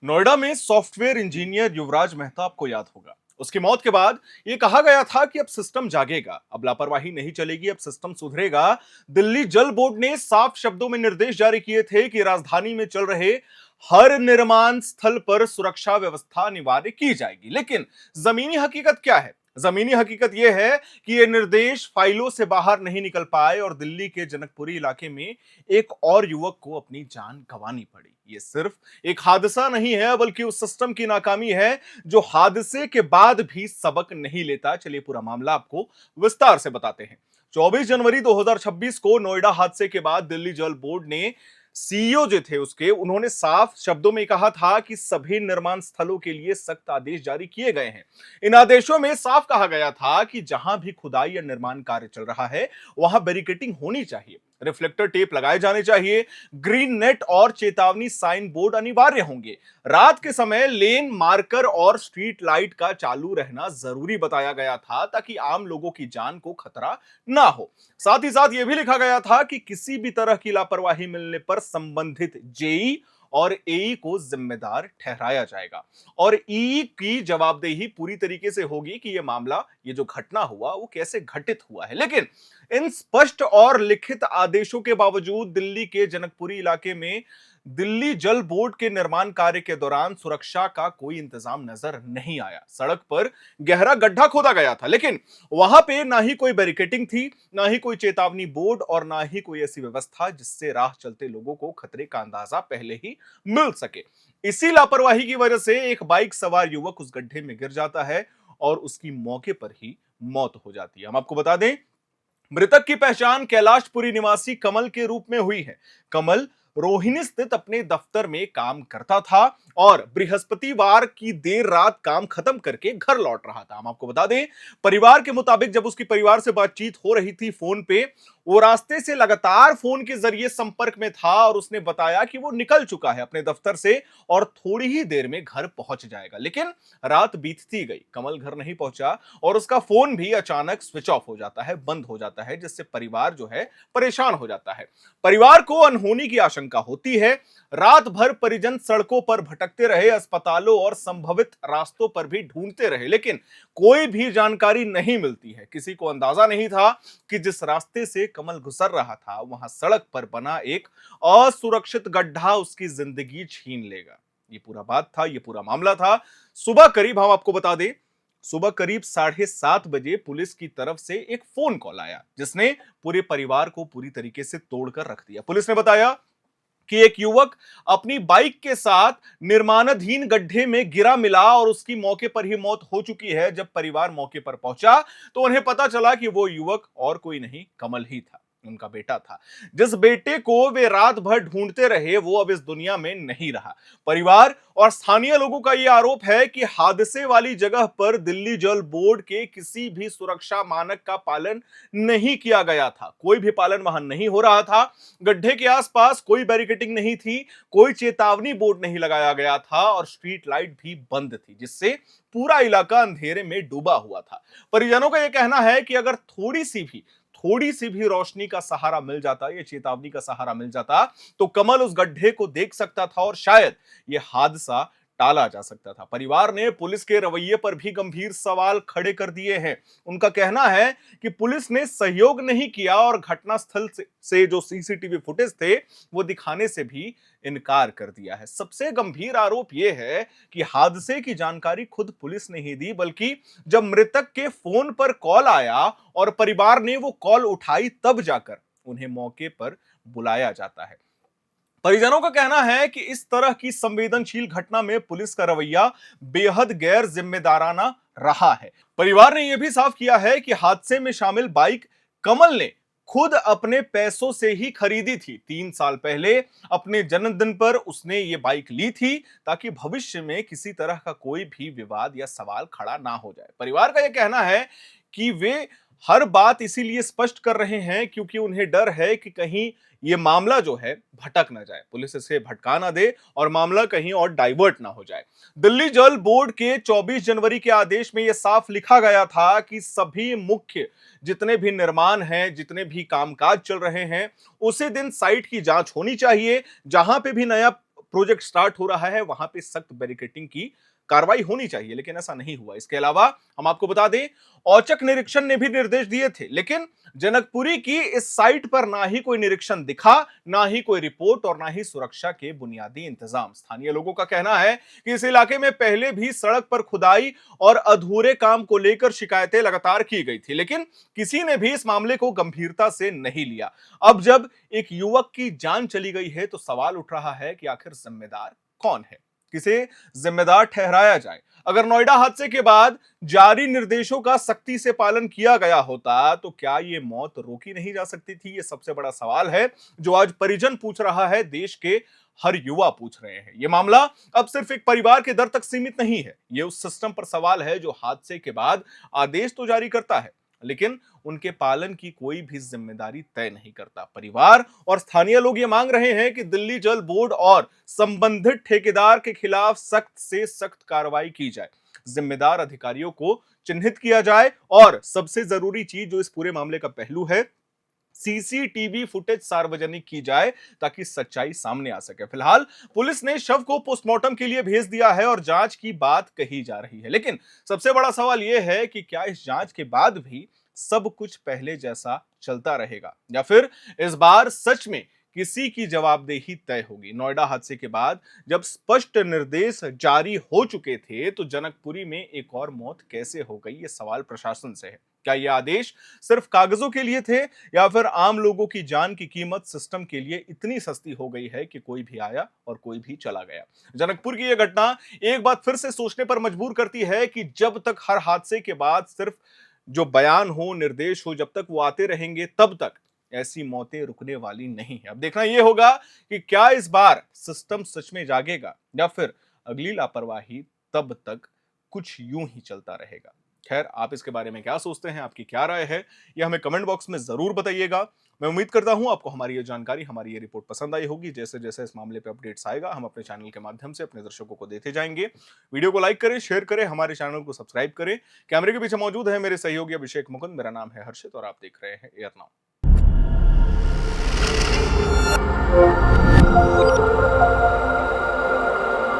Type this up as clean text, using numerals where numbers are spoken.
नोएडा में software engineer युवराज मेहता आपको याद होगा। उसकी मौत के बाद यह कहा गया था कि अब सिस्टम जागेगा, अब लापरवाही नहीं चलेगी, अब सिस्टम सुधरेगा। दिल्ली जल बोर्ड ने साफ शब्दों में निर्देश जारी किए थे कि राजधानी में चल रहे हर निर्माण स्थल पर सुरक्षा व्यवस्था अनिवार्य की जाएगी। लेकिन जमीनी हकीकत क्या है? जमीनी हकीकत यह है कि ये निर्देश फाइलों से बाहर नहीं निकल पाए और दिल्ली के जनकपुरी इलाके में एक और युवक को अपनी जान गंवानी पड़ी। ये सिर्फ एक हादसा नहीं है, बल्कि उस सिस्टम की नाकामी है जो हादसे के बाद भी सबक नहीं लेता। चलिए पूरा मामला आपको विस्तार से बताते हैं। 24 जनवरी 2026 को नोएडा हादसे के बाद दिल्ली जल बोर्ड ने सीईओ जो थे उसके, उन्होंने साफ शब्दों में कहा था कि सभी निर्माण स्थलों के लिए सख्त आदेश जारी किए गए हैं। इन आदेशों में साफ कहा गया था कि जहां भी खुदाई या निर्माण कार्य चल रहा है वहां बैरिकेडिंग होनी चाहिए, रिफ्लेक्टर टेप लगाए जाने चाहिए, ग्रीन नेट और चेतावनी साइन बोर्ड अनिवार्य होंगे। रात के समय लेन मार्कर और स्ट्रीट लाइट का चालू रहना जरूरी बताया गया था ताकि आम लोगों की जान को खतरा ना हो। साथ ही साथ यह भी लिखा गया था कि किसी भी तरह की लापरवाही मिलने पर संबंधित जेई और एई को जिम्मेदार ठहराया जाएगा और ई की जवाबदेही पूरी तरीके से होगी कि यह मामला, ये जो घटना हुआ वो कैसे घटित हुआ है। लेकिन इन स्पष्ट और लिखित आदेशों के बावजूद दिल्ली के जनकपुरी इलाके में दिल्ली जल बोर्ड के निर्माण कार्य के दौरान सुरक्षा का कोई इंतजाम नजर नहीं आया। सड़क पर गहरा गड्ढा खोदा गया था, लेकिन वहां पे ना ही कोई बैरिकेडिंग थी, ना ही कोई चेतावनी बोर्ड और ना ही कोई ऐसी व्यवस्था जिससे राह चलते लोगों को खतरे का अंदाजा पहले ही मिल सके। इसी लापरवाही की वजह से एक बाइक सवार युवक उस गड्ढे में गिर जाता है और उसकी मौके पर ही मौत हो जाती है। हम आपको बता दें, मृतक की पहचान कैलाशपुरी निवासी कमल के रूप में हुई है। कमल रोहिणी स्थित अपने दफ्तर में काम करता था और बृहस्पतिवार की देर रात काम खत्म करके घर लौट रहा था। हम आपको बता दें, परिवार के मुताबिक जब उसकी परिवार से बातचीत हो रही थी फोन पे, वो रास्ते से लगातार फोन के जरिए संपर्क में था और उसने बताया कि वो निकल चुका है अपने दफ्तर से और थोड़ी ही देर में घर पहुंच जाएगा। लेकिन रात बीतती गई, कमल घर नहीं पहुंचा और उसका फोन भी अचानक स्विच ऑफ हो जाता है, बंद हो जाता है, जिससे परिवार जो है परेशान हो जाता है। परिवार को अनहोनी की आशंका होती है। रात भर परिजन सड़कों पर भटकते रहे, अस्पतालों और संभवित रास्तों पर भी ढूंढते रहे, लेकिन कोई भी जानकारी नहीं मिलती है। किसी को अंदाजा नहीं था कि जिस रास्ते से कमल गुजर रहा था वहां सड़क पर बना एक असुरक्षित गड्ढा उसकी जिंदगी छीन लेगा। ये पूरा बात था, ये पूरा मामला था। सुबह करीब, हम आपको बता दें, सुबह करीब 7:30 बजे पुलिस की तरफ से एक फोन कॉल आया जिसने पूरे परिवार को पूरी तरीके से तोड़कर रख दिया। पुलिस ने बताया कि एक युवक अपनी बाइक के साथ निर्माणाधीन गड्ढे में गिरा मिला और उसकी मौके पर ही मौत हो चुकी है। जब परिवार मौके पर पहुंचा तो उन्हें पता चला कि वो युवक और कोई नहीं, कमल ही था, उनका बेटा था। जिस बेटे को वे रात भर ढूंढते रहे वो अब इस दुनिया में नहीं रहा। परिवार और स्थानीय लोगों का यह आरोप है कि हादसे वाली जगह पर दिल्ली जल बोर्ड के किसी भी सुरक्षा मानक का पालन नहीं किया गया था। कोई भी पालन वहां नहीं हो रहा था। गड्ढे के आसपास कोई बैरिकेडिंग नहीं थी, कोई चेतावनी बोर्ड नहीं लगाया गया था और स्ट्रीट लाइट भी बंद थी, जिससे पूरा इलाका अंधेरे में डूबा हुआ था। परिजनों का यह कहना है कि अगर थोड़ी सी भी रोशनी का सहारा मिल जाता, ये चेतावनी का सहारा मिल जाता, तो कमल उस गड्ढे को देख सकता था और शायद यह हादसा टाला जा सकता था। परिवार ने पुलिस के रवैये पर भी गंभीर सवाल खड़े कर दिए हैं। उनका कहना है कि पुलिस ने सहयोग नहीं किया और घटनास्थल से जो सीसीटीवी फुटेज थे वो दिखाने से भी इनकार कर दिया है। सबसे गंभीर आरोप यह है कि हादसे की जानकारी खुद पुलिस ने ही दी, बल्कि जब मृतक के फोन पर कॉल आया और परिवार ने वो कॉल उठाई तब जाकर उन्हें मौके पर बुलाया जाता है। परिजनों का कहना है कि इस तरह की संवेदनशील घटना में पुलिस का रवैया बेहद गैर जिम्मेदाराना रहा है। परिवार ने यह भी साफ किया है कि हादसे में शामिल बाइक कमल ने खुद अपने पैसों से ही खरीदी थी। 3 साल पहले अपने जन्मदिन पर उसने ये बाइक ली थी ताकि भविष्य में किसी तरह का कोई भी विवाद या सवाल खड़ा ना हो जाए। परिवार का यह कहना है कि वे हर बात इसीलिए स्पष्ट कर रहे हैं क्योंकि उन्हें डर है कि कहीं ये मामला जो है भटक ना जाए, पुलिस इसे भटका ना दे और मामला कहीं और डाइवर्ट ना हो जाए। दिल्ली जल बोर्ड के 24 जनवरी के आदेश में यह साफ लिखा गया था कि सभी मुख्य जितने भी निर्माण हैं, जितने भी कामकाज चल रहे हैं, उसी दिन साइट की जांच होनी चाहिए। जहां पे भी नया प्रोजेक्ट स्टार्ट हो रहा है वहां पे सख्त बैरिकेडिंग की कार्रवाई होनी चाहिए, लेकिन ऐसा नहीं हुआ। इसके अलावा हम आपको बता दें, औचक निरीक्षण ने भी निर्देश दिए थे, लेकिन जनकपुरी की इस साइट पर ना ही कोई निरीक्षण दिखा, ना ही कोई रिपोर्ट और ना ही सुरक्षा के बुनियादी इंतजाम। स्थानीय लोगों का कहना है कि इस इलाके में पहले भी सड़क पर खुदाई और अधूरे काम को लेकर शिकायतें लगातार की गई थी, लेकिन किसी ने भी इस मामले को गंभीरता से नहीं लिया। अब जब एक युवक की जान चली गई है तो सवाल उठ रहा है कि आखिर जिम्मेदार कौन है, किसे जिम्मेदार ठहराया जाए। अगर नोएडा हादसे के बाद जारी निर्देशों का सख्ती से पालन किया गया होता तो क्या यह मौत रोकी नहीं जा सकती थी? यह सबसे बड़ा सवाल है जो आज परिजन पूछ रहा है, देश के हर युवा पूछ रहे हैं। यह मामला अब सिर्फ एक परिवार के दर्द तक सीमित नहीं है, यह उस सिस्टम पर सवाल है जो हादसे के बाद आदेश तो जारी करता है, लेकिन उनके पालन की कोई भी जिम्मेदारी तय नहीं करता। परिवार और स्थानीय लोग ये मांग रहे हैं कि दिल्ली जल बोर्ड और संबंधित ठेकेदार के खिलाफ सख्त से सख्त कार्रवाई की जाए, जिम्मेदार अधिकारियों को चिन्हित किया जाए और सबसे जरूरी चीज जो इस पूरे मामले का पहलू है, सीसीटीवी फुटेज सार्वजनिक की जाए ताकि सच्चाई सामने आ सके। फिलहाल पुलिस ने शव को पोस्टमार्टम के लिए भेज दिया है और जांच की बात कही जा रही है, लेकिन सबसे बड़ा सवाल यह है कि क्या इस जांच के बाद भी सब कुछ पहले जैसा चलता रहेगा या फिर इस बार सच में किसी की जवाबदेही तय होगी। नोएडा हादसे के बाद जब स्पष्ट निर्देश जारी हो चुके थे तो जनकपुरी में एक और मौत कैसे हो गई, ये सवाल प्रशासन से है। क्या ये आदेश सिर्फ कागजों के लिए थे या फिर आम लोगों की जान की कीमत सिस्टम के लिए इतनी सस्ती हो गई है कि कोई भी आया और कोई भी चला गया। जनकपुर की यह घटना एक बात फिर से सोचने पर मजबूर करती है कि जब तक हर हादसे के बाद सिर्फ जो बयान हो, निर्देश हो, जब तक वो आते रहेंगे तब तक ऐसी मौतें रुकने वाली नहीं है। अब देखना यह होगा कि क्या इस बार सिस्टम सच में जागेगा या फिर अगली लापरवाही तब तक कुछ यूं ही चलता रहेगा। खैर, आप इसके बारे में क्या सोचते हैं, आपकी क्या राय है, यह हमें कमेंट बॉक्स में जरूर बताइएगा। मैं उम्मीद करता हूं आपको हमारी ये जानकारी, हमारी ये रिपोर्ट पसंद आई होगी। जैसे जैसे इस मामले पे अपडेट्स आएगा हम अपने चैनल के माध्यम से अपने दर्शकों को देते जाएंगे। वीडियो को लाइक करें, शेयर करें, हमारे चैनल को सब्सक्राइब करें। कैमरे के पीछे मौजूद है मेरे सहयोगी अभिषेक मुकुंद, मेरा नाम है हर्षित और आप देख रहे हैं एयर नाउ।